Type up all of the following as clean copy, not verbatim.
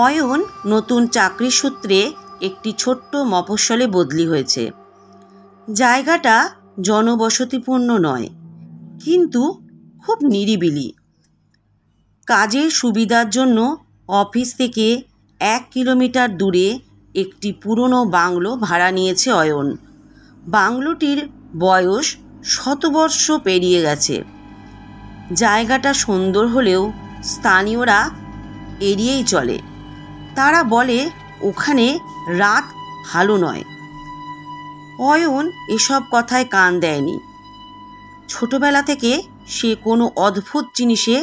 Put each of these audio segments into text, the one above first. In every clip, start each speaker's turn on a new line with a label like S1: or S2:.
S1: অয়ন নতুন চাকরির সূত্রে একটি ছোট্ট মফস্বলে বদলি হয়েছে। জায়গাটা জনবসতিপূর্ণ নয়, কিন্তু খুব নিরিবিলি। কাজের সুবিধার জন্য অফিস থেকে 1 কিলোমিটার দূরে একটি পুরনো বাংলো ভাড়া নিয়েছে অয়ন। বাংলোটির বয়স শতবর্ষ পেরিয়ে গেছে। জায়গাটা সুন্দর হলেও স্থানীয়রা এড়িয়েই চলে। তারা বলে ওখানে রাত ভালো নয়। অয়ন এসব কথায় কান দেয়নি। ছোটবেলা থেকে সে কোনো অদ্ভুত জিনিসে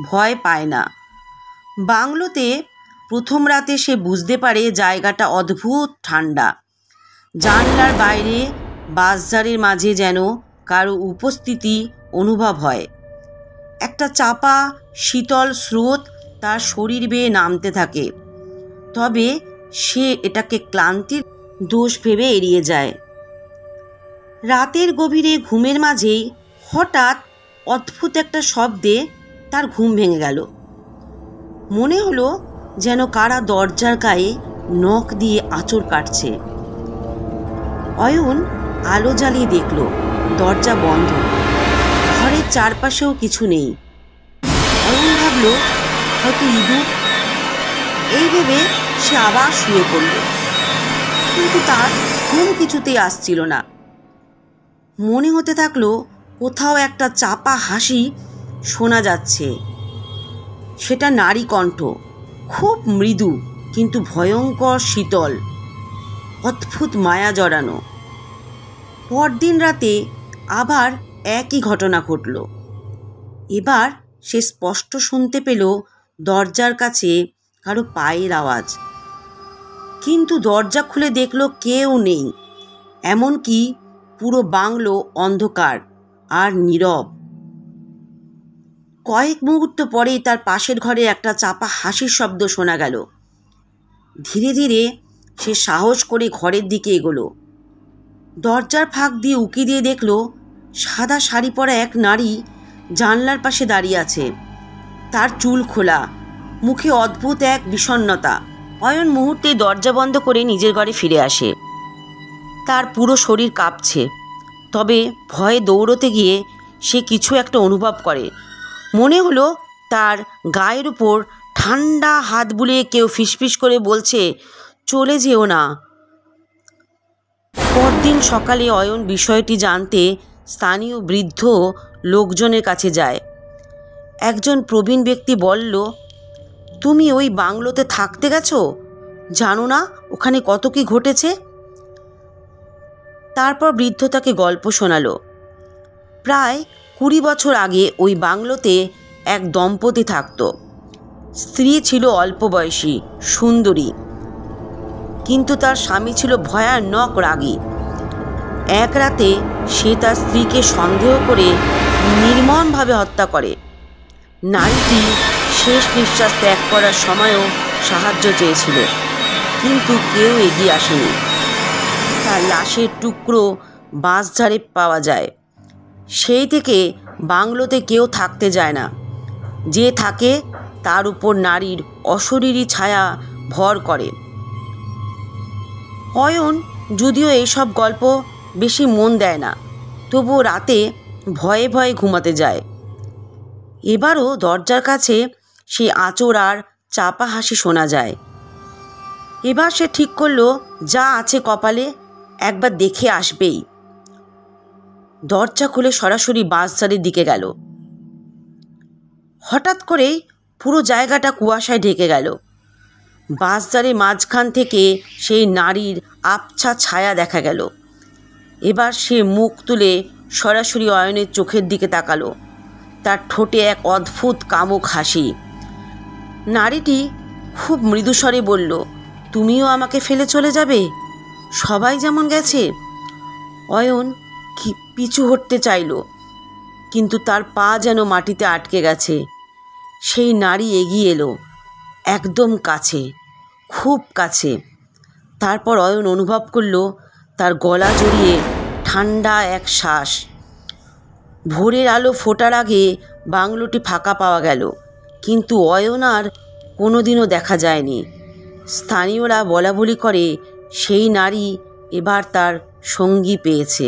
S1: ভয় পায় না। বাংলোতে প্রথম রাতে সে বুঝতে পারে জায়গাটা অদ্ভুত ঠান্ডা। জানলার বাইরে বাঁশঝাড়ের মাঝে যেন কারো উপস্থিতি অনুভব হয়। একটা চাপা শীতল স্রোত তার শরীর বেয়ে নামতে থাকে। তবে সে এটাকে ক্লান্তির দোষ ভেবে এড়িয়ে যায়। রাতের গভীরে ঘুমের মাঝেই হঠাৎ অদ্ভুত একটা শব্দে তার ঘুম ভেঙে গেল। মনে হলো যেন কারা দরজার গায়ে নখ দিয়ে আঁচড় কাটছে। অয়ন আলো জ্বালিয়ে দেখল দরজা বন্ধ, ঘরের চারপাশেও কিছু নেই। অয়ন ভাবল হয়তো ইঁদুর। এই ভেবে সে আবার শুয়ে পড়ল, কিন্তু তার ঘুম কিছুতেই আসছিল না। মনে হতে থাকলো কোথাও একটা চাপা হাসি শোনা যাচ্ছে। সেটা নারী কণ্ঠ, খুব মৃদু কিন্তু ভয়ঙ্কর শীতল, অদ্ভুত মায়া জড়ানো। পরদিন রাতে আবার একই ঘটনা ঘটল। এবার সে স্পষ্ট শুনতে পেল দরজার কাছে কারো পায়ের আওয়াজ, কিন্তু দরজা খুলে দেখল কেউ নেই। এমনকি পুরো বাংলো অন্ধকার আর নীরব। কয়েক মুহূর্ত পরেই তার পাশের ঘরে একটা চাপা হাসির শব্দ শোনা গেল। ধীরে ধীরে সে সাহস করে ঘরের দিকে এগোলো। দরজার ফাঁক দিয়ে উঁকি দিয়ে দেখল সাদা শাড়ি পরা এক নারী জানলার পাশে দাঁড়িয়ে আছে। তার চুল খোলা, মুখে অদ্ভুত এক বিষণ্ণতা। অয়ন মুহূর্তেই দরজা বন্ধ করে নিজের ঘরে ফিরে আসে। তার পুরো শরীর কাঁপছে, তবে ভয়ে দৌড়তে গিয়ে সে কিছু একটা অনুভব করে। মনে হলো তার গায়ের উপর ঠান্ডা হাত বুলিয়ে কেউ ফিসফিস করে বলছে, চলে যেও না। পরদিন সকালে অয়ন বিষয়টি জানতে স্থানীয় বৃদ্ধ লোকজনের কাছে যায়। একজন প্রবীণ ব্যক্তি বলল, তুমি ওই বাংলোতে থাকতে গেছো, জানো না ওখানে কত কি ঘটেছে? তারপর বৃদ্ধ তাকে গল্প শোনালো। প্রায় 20 বছর আগে ওই বাংলোতে এক দম্পতি থাকত। স্ত্রী ছিল অল্প বয়সী, সুন্দরী, কিন্তু তার স্বামী ছিল ভয়ানক রাগী। এক রাতে সে তার স্ত্রীকে সন্দেহ করে নির্মমভাবে হত্যা করে। নারীটি শেষ নিঃশ্বাস ত্যাগ করার সময়ও সাহায্য চেয়েছিল, কিন্তু কেউ এগিয়ে আসেনি। তার লাশের টুকরো বাঁশঝাড়ে পাওয়া যায়। সেই থেকে বাংলোতে কেউ থাকতে যায় না। যে থাকে তার উপর নারীর অশরীরী ছায়া ভর করে। অয়ন যদিও এইসব গল্প বেশি মন দেয় না, তবুও রাতে ভয়ে ভয়ে ঘুমাতে যায়। এবারও দরজার কাছে সেই আঁচড় আর চাপা হাসি শোনা যায়। এবার সে ঠিক করলো যা আছে কপালে একবার দেখে আসবেই। দরজা খুলে সরাসরি বাঁশঝাড়ের দিকে গেল। হঠাৎ করেই পুরো জায়গাটা কুয়াশায় ঢেকে গেল। বাঁশঝাড়ের মাঝখান থেকে সেই নারীর আবছা ছায়া দেখা গেল। এবার সে মুখ তুলে সরাসরি অয়নের চোখের দিকে তাকালো। তার ঠোঁটে এক অদ্ভুত কামুক হাসি। নারীটি খুব মৃদুস্বরে বলল, তুমিও আমাকে ফেলে চলে যাবে? সবাই যেমন গেছে। অয়ন পিছু হটতে চাইল, কিন্তু তার পা যেন মাটিতে আটকে গেছে। সেই নারী এগিয়ে এলো, একদম কাছে, খুব কাছে। তারপর অয়ন অনুভব করল তার গলা জড়িয়ে ঠান্ডা এক শ্বাস। ভোরের আলো ফোটার আগে বাংলোটি ফাঁকা পাওয়া গেল, কিন্তু অয়ন আর কোনোদিনও দেখা যায়নি। স্থানীয়রা বলাবলি করে সেই নারী এবার তার সঙ্গী পেয়েছে।